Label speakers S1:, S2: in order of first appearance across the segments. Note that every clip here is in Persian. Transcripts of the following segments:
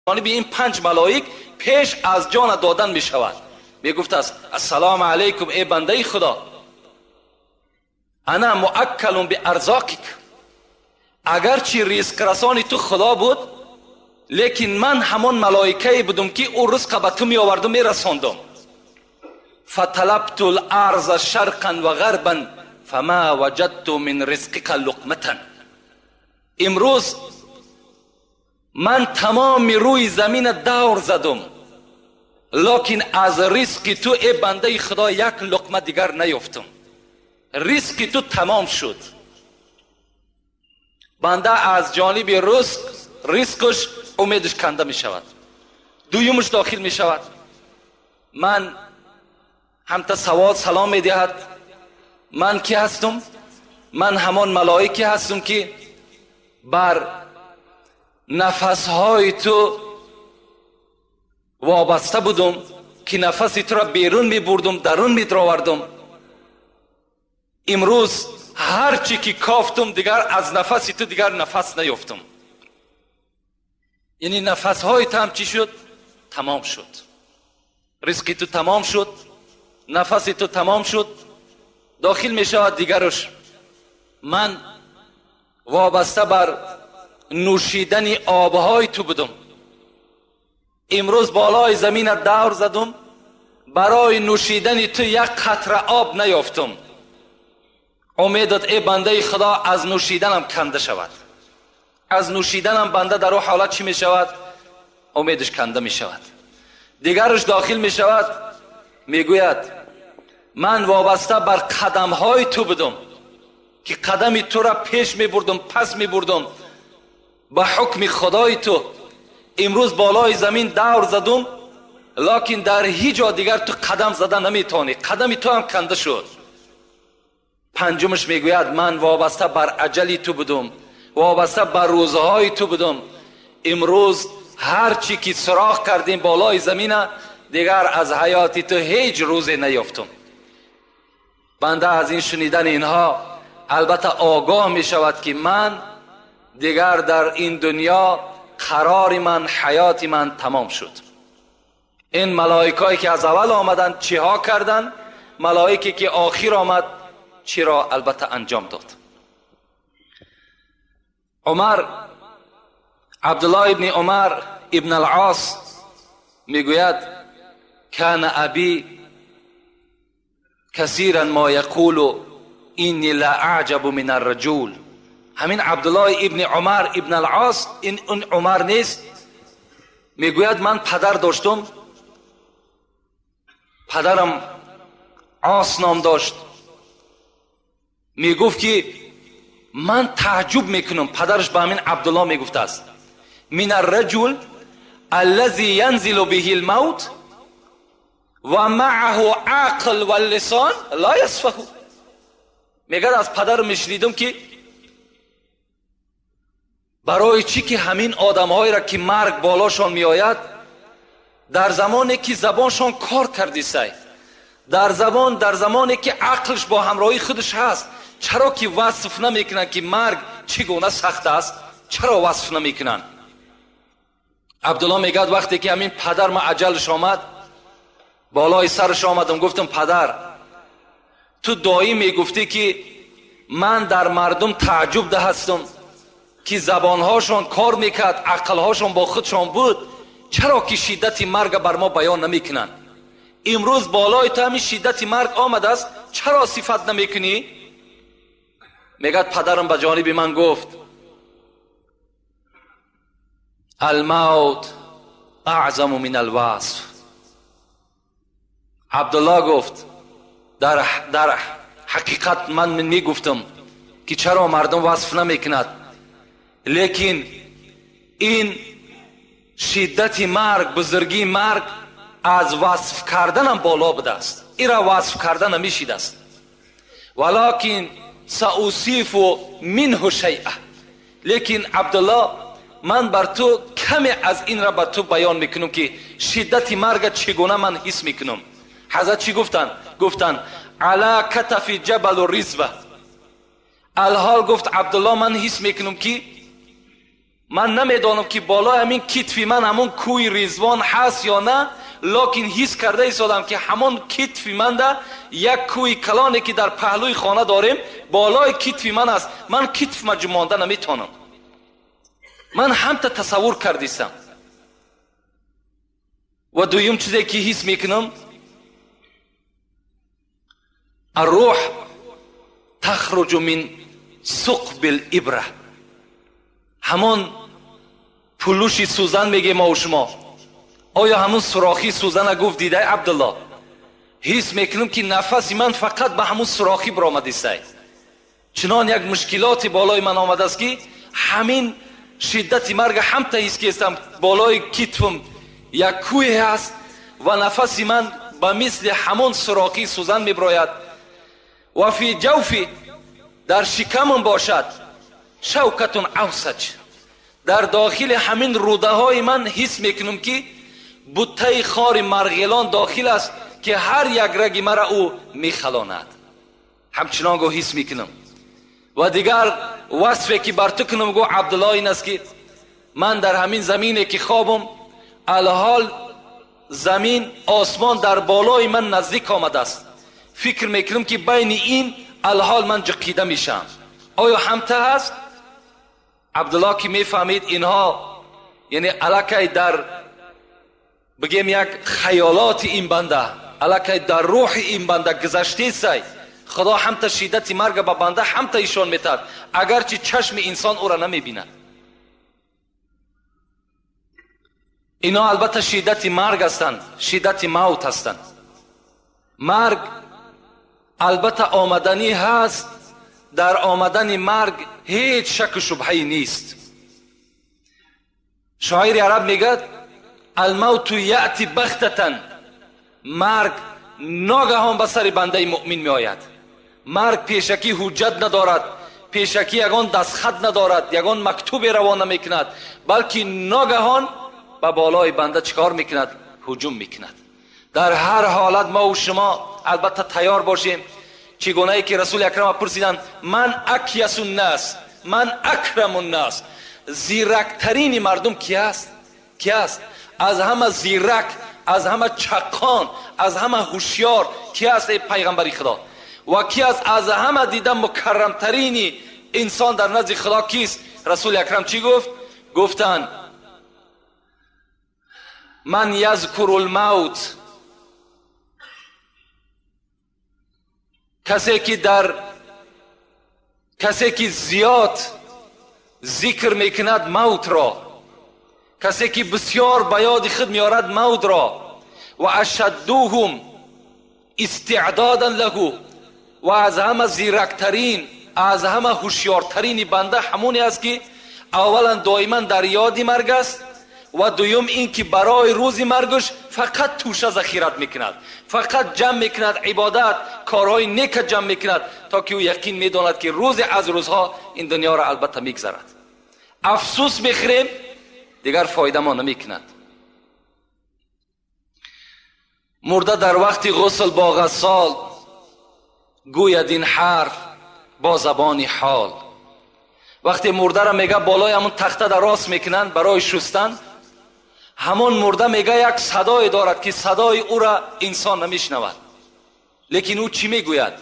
S1: به این 5 ملائک پیش از جان دادن می شود. می گفت است السلام علیکم ای بنده خدا، انا مؤکل به ارزاقک. اگرچه رزق رسانی تو خدا بود، لیکن من همون ملائکه بودم که او رزق به تو می آوردم می رساندم. فطلبت الارض شرقا و غربا فما وجدت من رزقک لقمه. امروز من تمام روی زمین دور زدم، لکن از رزق تو ای بنده خدا یک لقمه دیگر نیافتم. رزق تو تمام شد. بنده از جانب رزقش امیدش کنده می شود، دویمش داخل می شود. من همتا سوال سلام می دهد. من کی هستم؟ من همان ملائکه هستم که بر نفسهای تو وابسته بودم، که نفس تو را بیرون می بردم، درون می دراوردم. امروز هرچی که کافتم دیگر از نفس تو دیگر نفس نیافتم. یعنی نفسهای تو هم چی شد؟ تمام شد. رزق تو تمام شد، نفس تو تمام شد. داخل می شود دیگرش. من وابسته بر نوشیدن آبهای تو بودم. امروز بالای زمین دور زدم، برای نوشیدن تو یک قطره آب نیافتم. امیدت ای بنده خدا از نوشیدنم کنده شود. از نوشیدنم بنده در اون حالت چی می شود؟ امیدش کنده می شود. دیگرش داخل می شود، می گوید من وابسته بر قدم های تو بودم، که قدم تو را پیش می بردم پس می بردم به حکم خدای تو. امروز بالای زمین دور زدم، لکن در هیچ جا دیگر تو قدم زده نمی توانی. قدم تو هم کنده شد. پنجمش می گوید من وابسته بر اجل تو بودم، وابسته بر روزهای تو بودم. امروز هرچی که سراغ کردیم بالای زمین دیگر از حیات تو هیچ روزی نیافتم. بنده از این شنیدن اینها البته آگاه می شود که من دیگر در این دنیا قرار من، حیات من تمام شد. این ملائکایی که از اول آمدن چی ها کردن؟ ملائکی که آخر آمد چی را البته انجام داد. عبدالله ابن عمر ابن العاص میگوید کان ابی کثیرا ما یقول اینی لا اعجب من الرجل. همین عبدالله ابن عمر ابن العاص، این اون عمر نیست، میگوید من پدر داشتم، پدرم عاص نام داشت. میگفت که من تعجب میکنم، پدرش به همین عبدالله میگفت است، من الرجل الذي ينزل به الموت و معه عقل و لسان لا يصفه. میگه از پدر میشنیدم که برای چی که همین آدمهایی را که مرگ بالاشان میآید در زمانی که زبانشان کار کردی سای، در زمانی که عقلش با همراهی خودش هست، چرا که وصف نمیکنن که مرگ چگونه سخت است؟ چرا وصف نمیکنن؟ عبدالله میگه وقتی که همین پدر ما اجلش آمد، بالای سرش آمدم، گفتم پدر تو دایی میگفتی که من در مردم تعجب ده هستم که زبانهاشون کار میکرد، عقلهاشون با خودشون بود، چرا که شدت مرگ بر ما بیان نمیکنن؟ امروز بالای تو همین شدت مرگ آمد است، چرا صفت نمیکنی؟ میگه پدرم به جانب من گفت الموت اعظم من الوصف. عبدالله گفت در حقیقت من میگفتم که چرا مردم وصف نمیکند، لیکن این شدت مرگ، بزرگی مرگ از وصف کردنم بالا بوده است. این را وصف کردن نمیشید است. ولکن سأوصف منه شیئا. لیکن عبدالله من بر تو کمی از این را بر تو بیان میکنم که شدت مرگ چگونه من حس میکنم. حضرت چی گفتن علی کتف جبل الرزوه. الحال گفت عبدالله من حس میکنم که من نمیدانم که بالای همین کتفی من همون کوی ریزوان هست یا نه، لکن حس کرده ایستادم که همون کتفی من ده یک کوی کلانی که در پهلوی خانه داریم بالای کتفی من است. من کتف ما جمانده نمیتونم. من همتا تصور کردیستم. و دویم چیزی که حس میکنم، الروح تخرج من ثقب الابره، همون پلوش سوزن میگه ما و شما. آیا همون سوراخی سوزن گفت دیده عبدالله؟ حس میکنم که نفس من فقط به همون سوراخی برآمده. چنان یک مشکلات بالای من آمده است که همین شدت مرگ همتا حس کردم. بالای کتفم یک کوه هست و نفس من به مثل همون سوراخی سوزن میبراید. و فی جوفی، در شکمم باشد، شوکتون اوسج، در داخل همین روده های من حس میکنم که بوته خار مرغلان داخل است که هر یک رگ مرا او میخلاند. همچنان گو حس میکنم. و دیگر وصفی که بر تو کنم گو عبدالله این است که من در همین زمینی که خوابم، الحال زمین آسمان در بالای من نزدیک آمده است. فکر میکنم که بین این الحال من جقیده میشم. آیا همتا هست؟ عبدالله که میفهمید اینها یعنی علاقه در بگیم یک خیالات این بنده، علاقه در روح این بنده گذشته سی. خدا همتا شدت مرگ به بنده همتا ایشان میتد، اگرچه چشم انسان او را نمیبیند. اینا البته شدت مرگ هستند، شدت موت هستند. مرگ البته آمدنی هست، در آمدن مرگ هیچ شک و شبهه‌ای نیست. شاعر عرب میگه الموت یأتی بغتة، مرگ ناگهان به سر بنده مؤمن می آید. مرگ پیشکی حجت ندارد، پیشکی یگان دستخط ندارد، یگان مکتوب روانه میکند، بلکه ناگهان به بالای بنده چکار میکند؟ هجوم میکند. در هر حالت ما و شما البته تیار باشیم. چگونه ای که رسول اکرم پرسیدند من اکیس الناس، من اکرم الناس، زیرکترین مردم کی است؟ کی است؟ از همه زیرک، از همه چقان، از همه هوشیار کی است ای پیغمبر خدا؟ و کی است از همه دیده مکرمترین انسان در نزد خدا کیست؟ رسول اکرم چی گفت؟ گفتند من یذکر الموت، کسی که زیاد ذکر میکند موت را، کسی که بسیار به یاد خود میارد موت را. و اشدوهم استعدادا له، و از همه زیرکترین، از همه هوشیارترین بنده همونی است که اولا دائما در یاد مرگ است و دوم این که برای روز مرگش فقط توشه ذخیرت میکند، فقط جمع میکند، عبادت کارهای نیک جمع میکند تا که او یقین میداند که روز از روزها این دنیا را البته میگذرد. افسوس میخوریم دیگر فایده ما نمیکند. مرده در وقت غسل با غسال گوید این حرف با زبان حال. وقتی مرده را میگه بالای همون تخته در راست میکنن برای شستن، همون مرده میگه یک صدای دارد که صدای او را انسان نمیشنود. لیکن او چی میگوید؟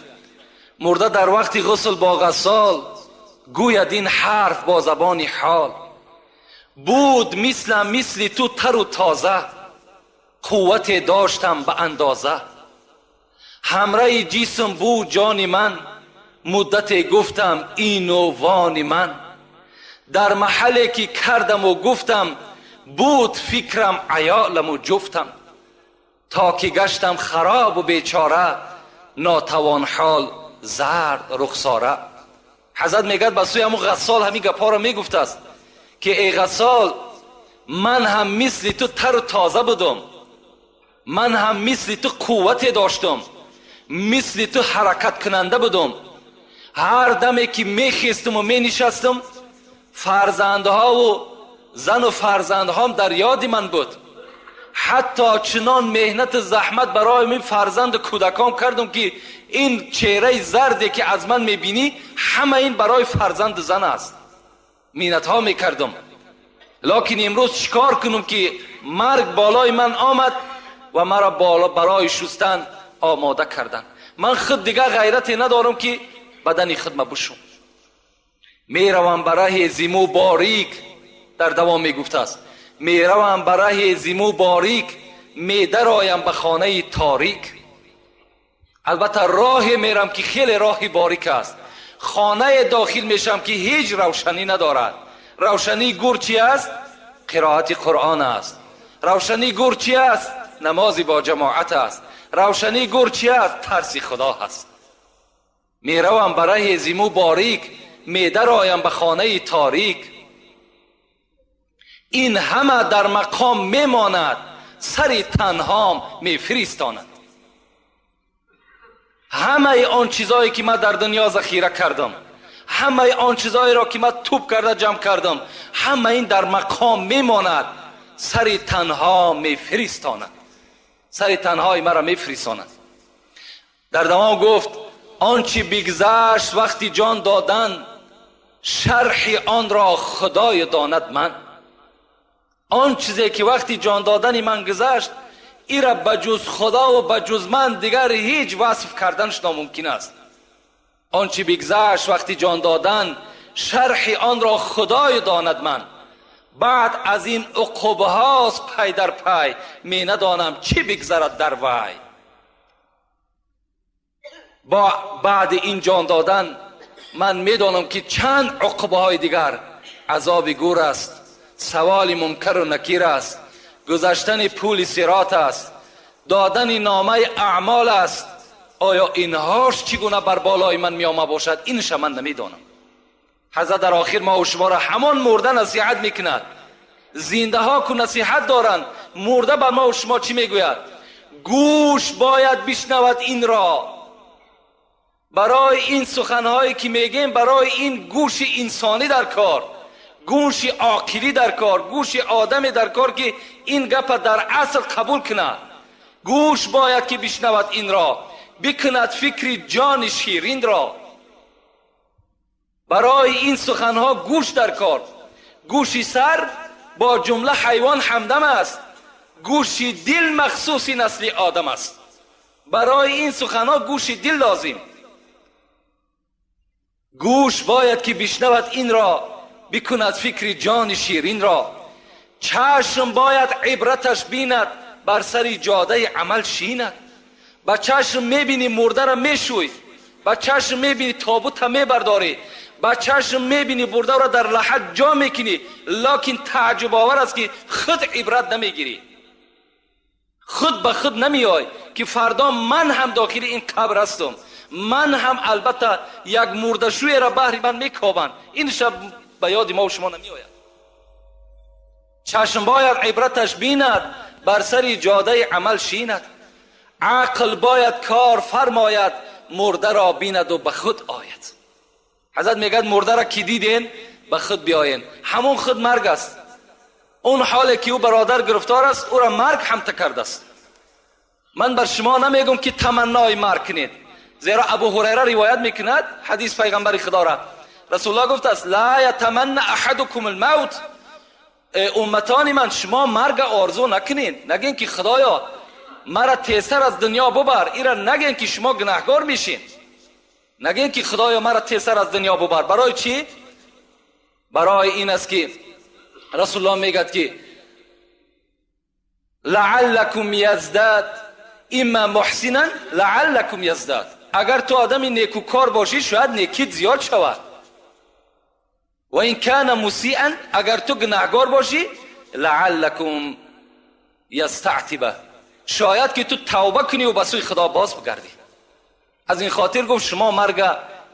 S1: مرده در وقت غسل با غسال گوید این حرف با زبان حال. بود مثل تو تر و تازه، قوت داشتم به اندازه. همراه جسم بود جان من، مدت گفتم این و وان من. در محلی که کردم و گفتم بود فکرم عیالم و جفتم. تا که گشتم خراب و بیچاره، ناتوان حال زرد رخساره. حضرت میگد به سوی همون غسال همین گپا را میگفت است که ای غسال من هم مثل تو تر و تازه بودم، من هم مثل تو قوت داشتم، مثل تو حرکت کننده بودم. هر دمی که میخیستم و مینشستم فرزندها و زن و فرزندهام در یاد من بود. حتی چنان مهنت زحمت برای من فرزند کودکان کردم که این چهره زردی که از من میبینی همه این برای فرزند زن است. مینت ها میکردم. لکن امروز چیکار کنم که مرگ بالای من آمد و مرا برای شستن آماده کردن. من خود دیگه غیرتی ندارم که بدن خود بشوم. میروم برای زیمو باریک، در دوام میگفته است میروم برای زیمو باریک، میدرایم به خانه تاریک. البته راه میرم که خیلی راهی باریک است. خانه داخل میشم که هیچ روشنی ندارد. روشنی گور چی است؟ قرائت قرآن است. روشنی گور چی است؟ نماز با جماعت است. روشنی گور چی است؟ ترس خدا است. میروم برای زیمو باریک، میدرایم به خانه تاریک. این همه در مقام میماند، سری تنهام میفرستاند. همه آن چیزایی که من در دنیا ذخیره کردم، همه آن چیزایی را که من توپ کرده جمع کردم، همه این در مقام میماند، سری تنها میفرستاند. سری تنهای مرا میفرستاند. در دوام گفت آنچه بگذشت وقتی جان دادن، شرح آن را خدای داند من. آن چیزی که وقتی جان دادن من گذشت، این را بجز خدا و بجز من دیگر هیچ وصف کردنش ناممکن است. آنچه بگذشت وقتی جان دادن، شرح آن را خدای داند من. بعد از این عقوبه هاست پی در پی، می ندانم چی بگذرد در وی. با بعد این جان دادن من میدانم که چند عقوبه های دیگر، عذاب گور است، سوال منکر و نکیر است، گذشتن پول صراط است، دادن نامه اعمال است. آیا اینهاش چگونه بر بالای من می آمد باشد؟ اینش من نمیدانم. حضرت در آخر ما و شما را همان مرده نصیحت میکند. زنده ها که نصیحت دارند، مرده بر ما و شما چی میگوید؟ گوش باید بشنود این را. برای این سخنهایی که میگیم، برای این گوش انسانی در کار، گوش عاقلی در کار، گوش آدمی در کار که این گپ در اصل قبول کند. گوش باید که بشنود این را، بکند فکر جان شیرین را. برای این سخنها گوش در کار. گوش سر با جمله حیوان همدم است، گوش دل مخصوص نسل آدم است. برای این سخنها گوش دل لازم. گوش باید که بشنود این را، بکند فکر جان شیرین را. چشم باید عبرتش بیند، بر سر جاده عمل شیند. با چشم میبینی مرده را میشوی، با چشم میبینی تابوت را میبرداری، با چشم میبینی برده را در لحد جا میکنی، لکن تعجب آور است که خود عبرت نمیگیری. خود به خود نمیای که فردا من هم داخل این قبر هستم، من هم البته یک مرده شوی را بهر من میکابند. این شب به یاد ما و شما نمیآید. چشم باید عبرتش بیند، بر سر جاده عمل شیند. عقل باید کار فرماید، مرده را بیند و به خود آید. حضرت میگه مرده را که دیدین به خود بیاین. همون خود مرگ است. اون حالی که او برادر گرفتار است، او را مرگ هم کرده است. من بر شما نمیگم که تمنای مرگ کنید، زیرا ابو هریره روایت میکند حدیث پیغمبر خدا را، رسول الله گفته است لا یتمنى احدکم الموت. امتان من، شما مرگ آرزو نکنین. نگین که خدایا مرا تیسر از دنیا ببر. ایرا نگین که شما گناهگار میشین. نگین که خدایا مرا تیسر از دنیا ببر. برای چی؟ برای این است که رسول الله میگد که لعلکم یزداد، اما محسنا لعلکم یزداد. اگر تو آدمی نیکوکار باشی شاید نیکیت زیاد شود. و این کان مسیئا، اگر تو گناهگار باشی لعلکم یستعتبه، شاید که تو توبه کنی و به سوی خدا باز بگردی. از این خاطر گفت شما مرگ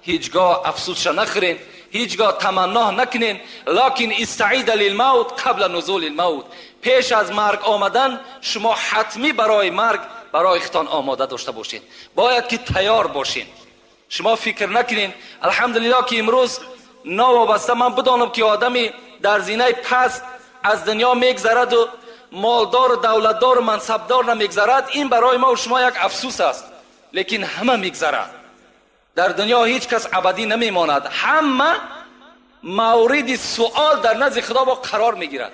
S1: هیچگاه افسوسش نخورین، هیچگاه تمنا نکنین، لکن استعید للموت قبل نزول الموت. پیش از مرگ آمدن شما حتمی برای مرگ برای خودتان آماده داشته باشین. باید که تیار باشین. شما فکر نکنین الحمدلله که امروز نوابسته من بدانم که آدمی در زینه پست از دنیا میگذرد و مالدار و دولتدار و منصبدار نمیگذرد، این برای ما و شما یک افسوس است. لیکن همه میگذرد. در دنیا هیچ کس ابدی نمیماند، همه مورد سوال در نزد خدا با قرار میگیرد.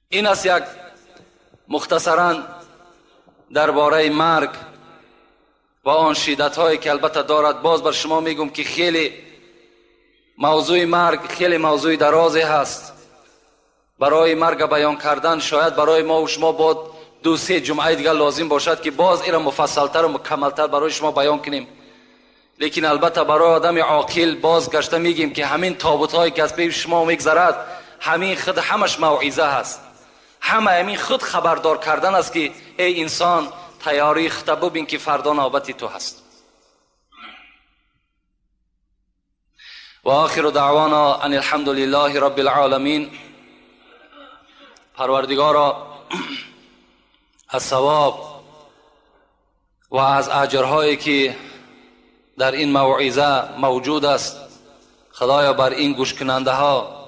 S1: این است یک مختصراً درباره مرگ و آن شدت هایی که البته دارد. باز بر شما میگم که خیلی موضوع مرگ خیلی موضوع درازی هست. برای مرگ بیان کردن شاید برای ما و شما با 2-3 جمعه دیگر لازم باشد که باز ایرا مفصلتر و مکملتر برای شما بیان کنیم. لیکن البته برای آدم عاقل باز گشته میگیم که همین تابوت هایی که از پی شما میگذرد همین خود همش موعظه هست، همین خود خبردار کردن است که ای انسان تیاری خود ببین که فردا نوبت تو هست. و آخر دعوانا ان الحمد لله رب العالمین. پروردگارا از ثواب و از اجرهایی که در این موعظه موجود است خدایا بر این گوش کننده ها